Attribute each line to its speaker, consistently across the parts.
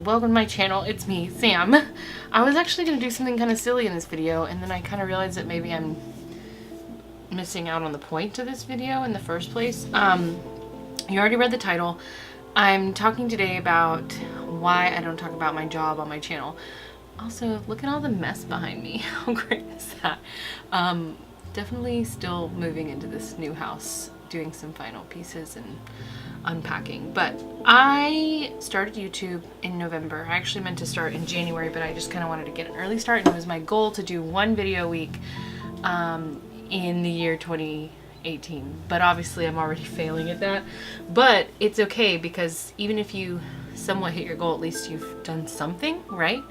Speaker 1: Welcome to my channel, it's me, Sam. I was actually going to do something kind of silly in this video, and then I kind of realized that maybe I'm missing out on the point to this video in the first place. You already read the title. I'm talking today about why I don't talk about my job on my channel. Also, look at all the mess behind me. How great is that? Definitely still moving into this new house, doing some final pieces and unpacking. But I started YouTube in November. I actually meant to start in January, but I just kind of wanted to get an early start, and it was my goal to do one video a week in the year 2018. But obviously I'm already failing at that. But it's okay, because even if you somewhat hit your goal, at least you've done something, right?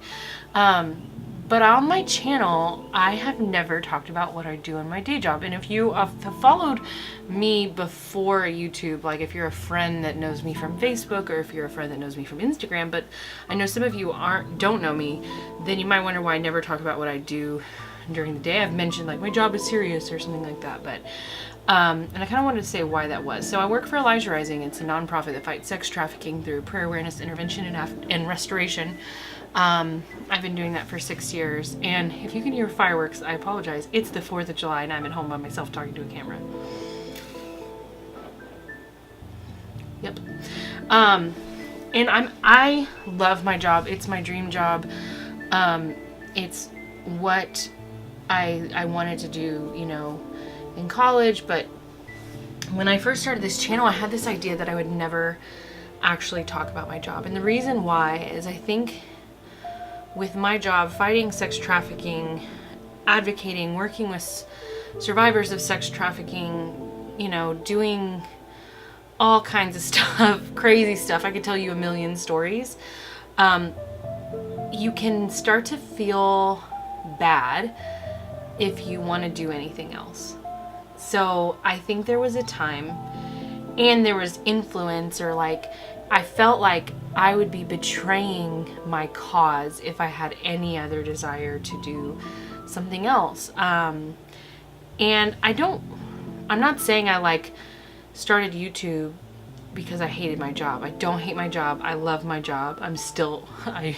Speaker 1: But on my channel, I have never talked about what I do in my day job. And if you have followed me before YouTube, like if you're a friend that knows me from Facebook, or if you're a friend that knows me from Instagram, but I know some of you don't know me, then you might wonder why I never talk about what I do during the day. I've mentioned like my job is serious or something like that, but and I kind of wanted to say why that was. So I work for Elijah Rising. It's a nonprofit that fights sex trafficking through prayer awareness, intervention, and restoration. I've been doing that for 6 years, and if you can hear fireworks, I apologize. It's the 4th of July and I'm at home by myself talking to a camera. Yep. And I love my job. It's my dream job. It's what I wanted to do, you know, in college. But when I first started this channel, I had this idea that I would never actually talk about my job. And the reason why is I think with my job, fighting sex trafficking, advocating, working with survivors of sex trafficking, you know, doing all kinds of stuff, crazy stuff. I could tell you a million stories. You can start to feel bad if you want to do anything else. So I think there was a time, and there was influence, or like I felt like I would be betraying my cause if I had any other desire to do something else. And I'm not saying I like started YouTube because I hated my job. I don't hate my job. I love my job. I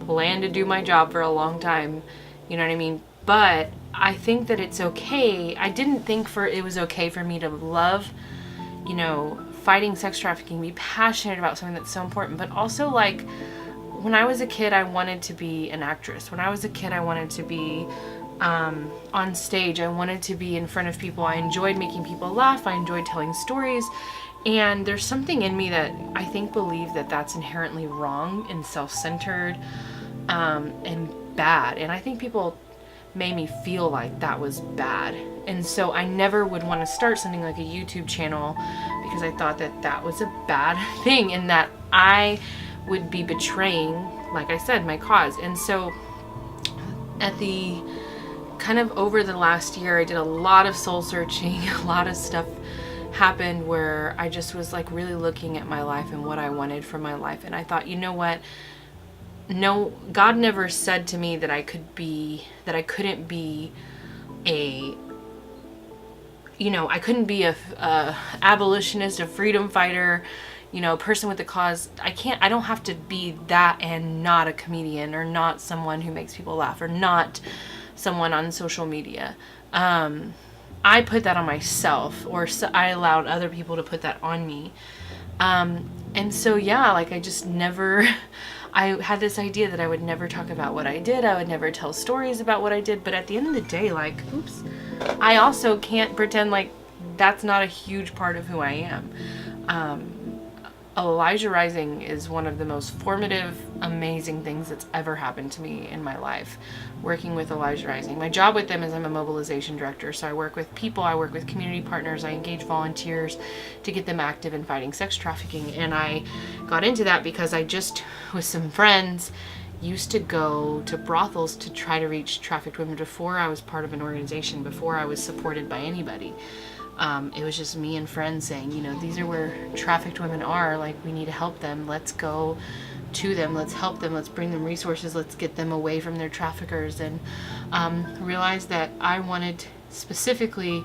Speaker 1: plan to do my job for a long time. You know what I mean? But I think that it's okay. I didn't think it was okay for me to love, you know, fighting sex trafficking, be passionate about something that's so important, but also like when I was a kid, I wanted to be an actress. When I was a kid, I wanted to be on stage. I wanted to be in front of people. I enjoyed making people laugh. I enjoyed telling stories. And there's something in me that I think believe that that's inherently wrong and self-centered and bad. And I think people made me feel like that was bad. And so I never would want to start something like a YouTube channel because I thought that that was a bad thing and that I would be betraying, like I said, my cause. And so at the kind of over the last year, I did a lot of soul searching. A lot of stuff happened where I just was like really looking at my life and what I wanted from my life. And I thought, you know what? No, God never said to me that I couldn't be I couldn't be a abolitionist, a freedom fighter, you know, a person with a cause. I don't have to be that and not a comedian, or not someone who makes people laugh, or not someone on social media. I put that on myself, or I allowed other people to put that on me. And so, yeah, like I had this idea that I would never talk about what I did. I would never tell stories about what I did. But at the end of the day, like, oops, I also can't pretend like that's not a huge part of who I am. Elijah Rising is one of the most formative, amazing things that's ever happened to me in my life, working with Elijah Rising. My job with them is I'm a mobilization director, so I work with people, I work with community partners, I engage volunteers to get them active in fighting sex trafficking. And I got into that because I just, with some friends, used to go to brothels to try to reach trafficked women before I was part of an organization, before I was supported by anybody. It was just me and friends saying, you know, these are where trafficked women are, like, we need to help them. Let's go to them. Let's help them. Let's bring them resources. Let's get them away from their traffickers. And realized that I wanted specifically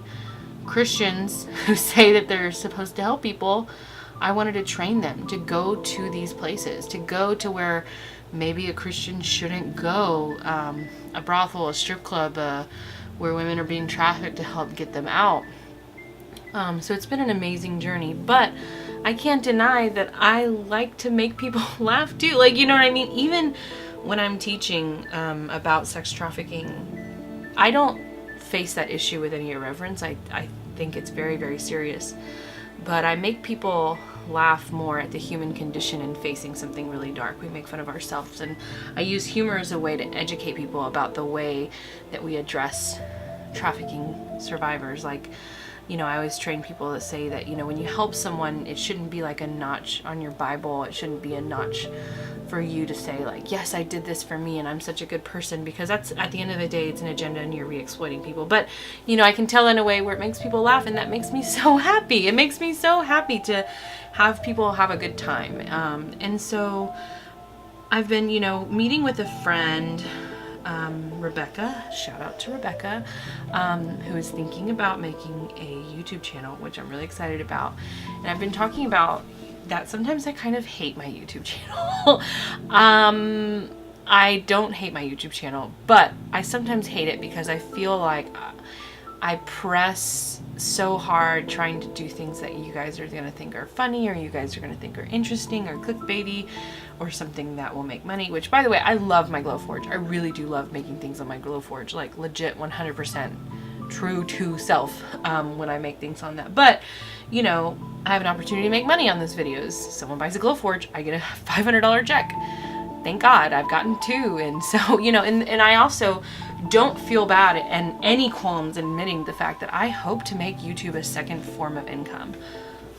Speaker 1: Christians who say that they're supposed to help people I wanted to train them to go to these places, to go to where maybe a Christian shouldn't go, a brothel, a strip club, where women are being trafficked, to help get them out. So it's been an amazing journey, but I can't deny that I like to make people laugh too. Like, you know what I mean? Even when I'm teaching about sex trafficking, I don't face that issue with any irreverence. I think it's very, very serious. But I make people laugh more at the human condition in facing something really dark. We make fun of ourselves, and I use humor as a way to educate people about the way that we address trafficking survivors. Like, you know, I always train people that say that, you know, when you help someone, it shouldn't be like a notch on your Bible. It shouldn't be a notch for you to say like, yes, I did this for me and I'm such a good person, because that's, at the end of the day, it's an agenda and you're re-exploiting people. But, you know, I can tell in a way where it makes people laugh, and that makes me so happy. It makes me so happy to have people have a good time. And so I've been, you know, meeting with a friend, Rebecca, shout out to Rebecca, who is thinking about making a YouTube channel, which I'm really excited about. And I've been talking about that sometimes I kind of hate my YouTube channel. I don't hate my YouTube channel, but I sometimes hate it because I feel like I press so hard trying to do things that you guys are going to think are funny, or you guys are going to think are interesting, or clickbaity, or something that will make money. Which, by the way, I love my Glowforge. I really do love making things on my Glowforge, like legit 100% true to self when I make things on that. But, you know, I have an opportunity to make money on those videos. Someone buys a Glowforge, I get a $500 check. Thank God, I've gotten 2. And so, you know, and I also don't feel bad and any qualms admitting the fact that I hope to make YouTube a second form of income.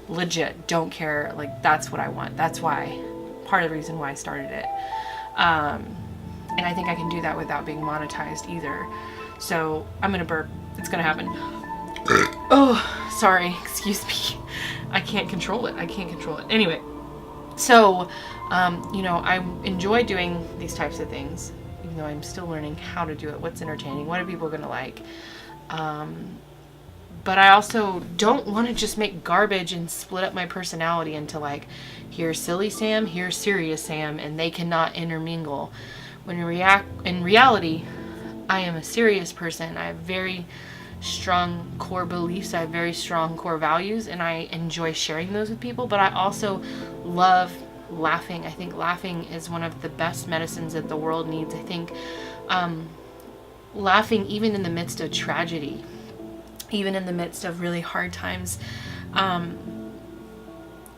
Speaker 1: Legit, don't care. Like, that's what I want. That's why, part of the reason why I started it. And I think I can do that without being monetized either. So I'm gonna burp. It's gonna happen. Oh, sorry. Excuse me. I can't control it. I can't control it. Anyway, so, you know, I enjoy doing these types of things, even though I'm still learning how to do it, what's entertaining, what are people gonna like. But I also don't want to just make garbage and split up my personality into like, here's silly Sam, here's serious Sam, and they cannot intermingle. When in reality, I am a serious person. I have very strong core beliefs. I have very strong core values, and I enjoy sharing those with people. But I also love laughing. I think laughing is one of the best medicines that the world needs. I think laughing, even in the midst of tragedy, even in the midst of really hard times,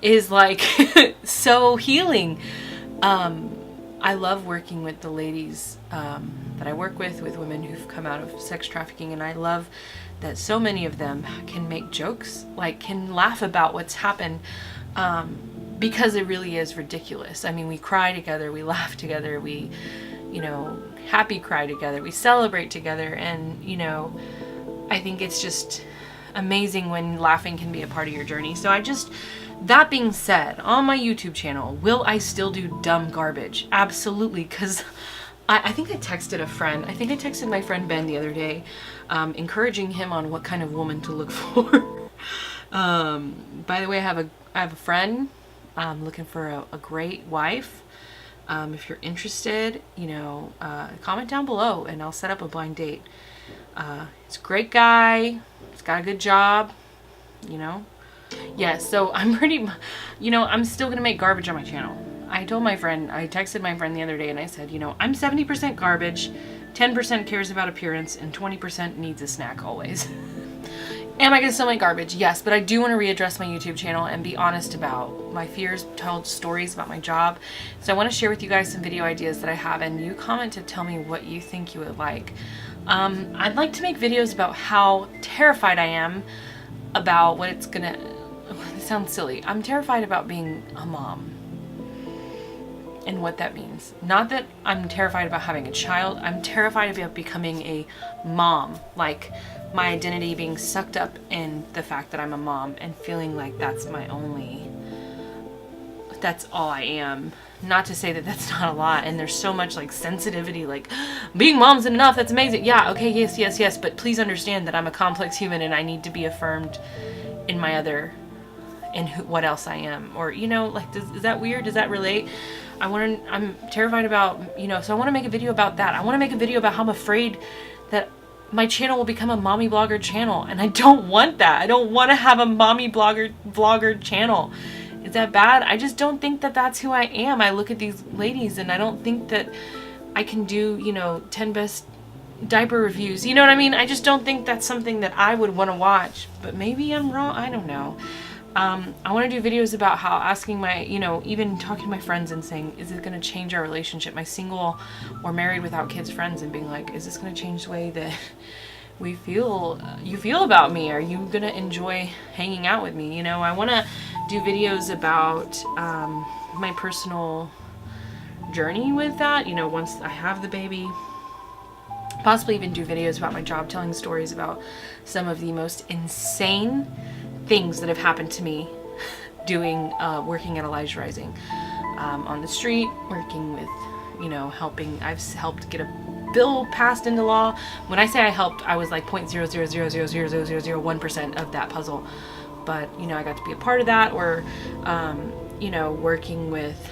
Speaker 1: is like so healing. I love working with the ladies that I work with women who've come out of sex trafficking, and I love that so many of them can make jokes, like can laugh about what's happened, because it really is ridiculous. I mean, we cry together, we laugh together, we, you know, happy cry together, we celebrate together, and, you know, I think it's just amazing when laughing can be a part of your journey. So that being said, on my YouTube channel, will I still do dumb garbage? Absolutely, because I think I texted a friend. I think I texted my friend Ben the other day, encouraging him on what kind of woman to look for. By the way, I have a friend looking for a great wife. If you're interested, you know, comment down below and I'll set up a blind date. He's a great guy. He's got a good job, you know. Yeah, so I'm pretty, you know, I'm still gonna make garbage on my channel. I texted my friend the other day and I said, you know, I'm 70% garbage, 10% cares about appearance, and 20% needs a snack always. Am I gonna still make garbage? Yes, but I do want to readdress my YouTube channel and be honest about my fears, tell stories about my job. So I want to share with you guys some video ideas that I have, and you comment to tell me what you think you would like. I'd like to make videos about how terrified I am about what it's gonna, it sounds silly. I'm terrified about being a mom and what that means. Not that I'm terrified about having a child, I'm terrified about becoming a mom. Like my identity being sucked up in the fact that I'm a mom and feeling like that's all I am. Not to say that that's not a lot, and there's so much like sensitivity, like being mom's enough, that's amazing. Yeah, okay, yes, but please understand that I'm a complex human and I need to be affirmed in my other and what else I am, or, you know, like, is that weird? Does that relate? I'm terrified about, you know, so I want to make a video about that. I want to make a video about how I'm afraid that my channel will become a mommy blogger channel, and I don't want that. I don't want to have a mommy vlogger channel. Is that bad? I just don't think that that's who I am. I look at these ladies and I don't think that I can do, you know, 10 best diaper reviews. You know what I mean? I just don't think that's something that I would want to watch, but maybe I'm wrong. I don't know. I want to do videos about how asking my, you know, even talking to my friends and saying, is it going to change our relationship? My single or married without kids friends, and being like, is this going to change the way that you feel about me? Are you going to enjoy hanging out with me? You know, I want to do videos about my personal journey with that, you know, once I have the baby. Possibly even do videos about my job, telling stories about some of the most insane things that have happened to me doing working at Elijah Rising, on the street, working with, you know, I've helped get a bill passed into law. When I say I helped, I was like 0.000000001% of that puzzle, but, you know, I got to be a part of that. Or you know, working with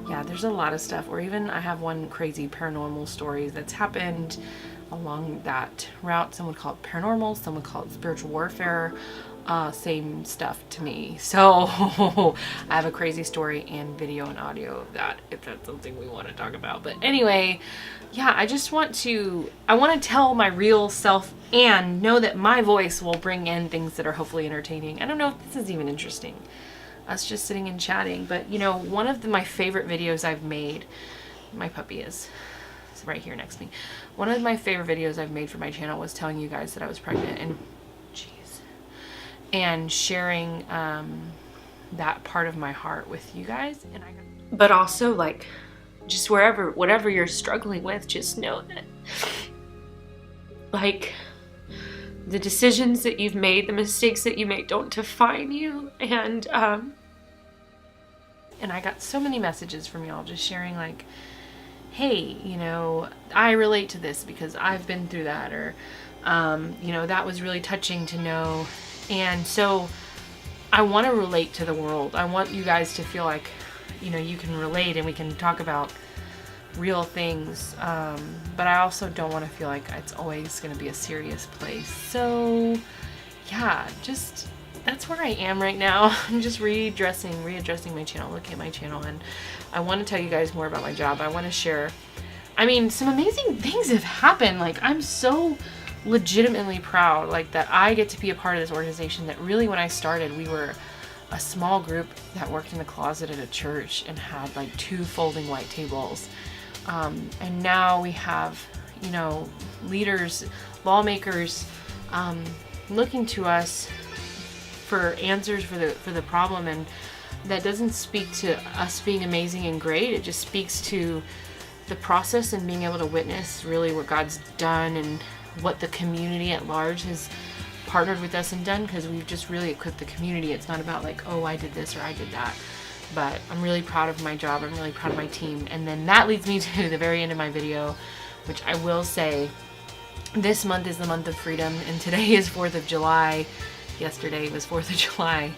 Speaker 1: yeah, there's a lot of stuff. Or even I have one crazy paranormal story that's happened along that route. Some would call it paranormal, some would call it spiritual warfare. Same stuff to me. So I have a crazy story and video and audio of that, if that's something we want to talk about. But anyway, yeah, I want to tell my real self and know that my voice will bring in things that are hopefully entertaining. I don't know if this is even interesting, us just sitting and chatting, but, you know, one of my favorite videos I've made, my puppy is right here next to me. One of my favorite videos I've made for my channel was telling you guys that I was pregnant, and sharing that part of my heart with you guys. But also, like, just whatever you're struggling with, just know that, like, the decisions that you've made, the mistakes that you make, don't define you. And I got so many messages from y'all just sharing, like, hey, you know, I relate to this because I've been through that, or you know, that was really touching to know. And so I want to relate to the world. I want you guys to feel like, you know, you can relate and we can talk about real things, but I also don't want to feel like it's always going to be a serious place. So yeah, just that's where I am right now. I'm just readdressing my channel, looking at my channel, and I want to tell you guys more about my job. I want to share, I mean, some amazing things have happened. Like, I'm so legitimately proud, like, that I get to be a part of this organization that really, when I started, we were a small group that worked in the closet at a church and had like 2 folding white tables. And now we have, you know, leaders, lawmakers, looking to us for answers for the problem. And that doesn't speak to us being amazing and great. It just speaks to the process and being able to witness really what God's done and what the community at large has partnered with us and done, because we've just really equipped the community. It's not about like, oh, I did this or I did that. But I'm really proud of my job. I'm really proud of my team. And then that leads me to the very end of my video, which I will say, this month is the month of freedom, and today is 4th of July. Yesterday was 4th of July.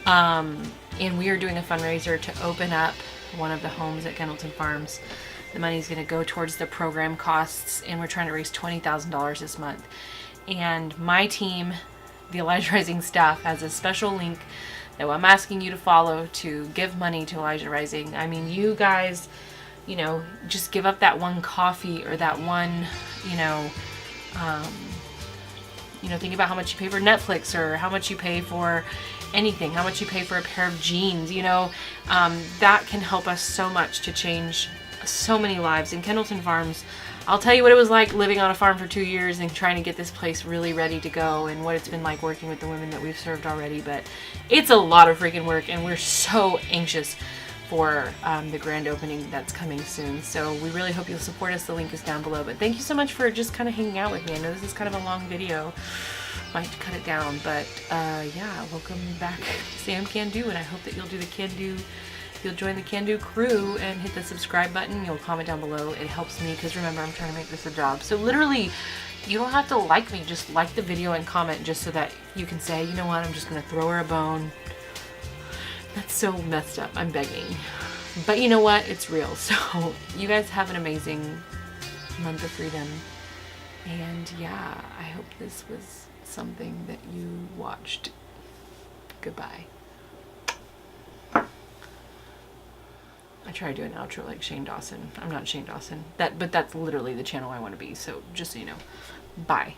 Speaker 1: And we are doing a fundraiser to open up one of the homes at Kendleton Farms. The money is going to go towards the program costs, and we're trying to raise $20,000 this month. And my team, the Elijah Rising staff, has a special link that I'm asking you to follow to give money to Elijah Rising. I mean, you guys, you know, just give up that one coffee or that one, you know, think about how much you pay for Netflix, or how much you pay for anything, how much you pay for a pair of jeans, you know, that can help us so much to change so many lives. In Kendleton Farms, I'll tell you what it was like living on a farm for 2 years and trying to get this place really ready to go, and what it's been like working with the women that we've served already. But it's a lot of freaking work, and we're so anxious for the grand opening that's coming soon. So we really hope you'll support us. The link is down below. But thank you so much for just kind of hanging out with me. I know this is kind of a long video. Might cut it down, but yeah, welcome back, Sam Can Do, and I hope that you'll do the Can Do. You'll join the Can Do crew and hit the subscribe button. You'll comment down below. It helps me, because remember, I'm trying to make this a job. So literally, You don't have to like me, just like the video and comment just so that you can say, you know what, I'm just gonna throw her a bone. That's so messed up, I'm begging. But you know what, it's real. So you guys have an amazing month of freedom. And yeah, I hope this was something that you watched. Goodbye. I try to do an outro like Shane Dawson. I'm not Shane Dawson. But that's literally the channel I want to be. So just so you know. Bye.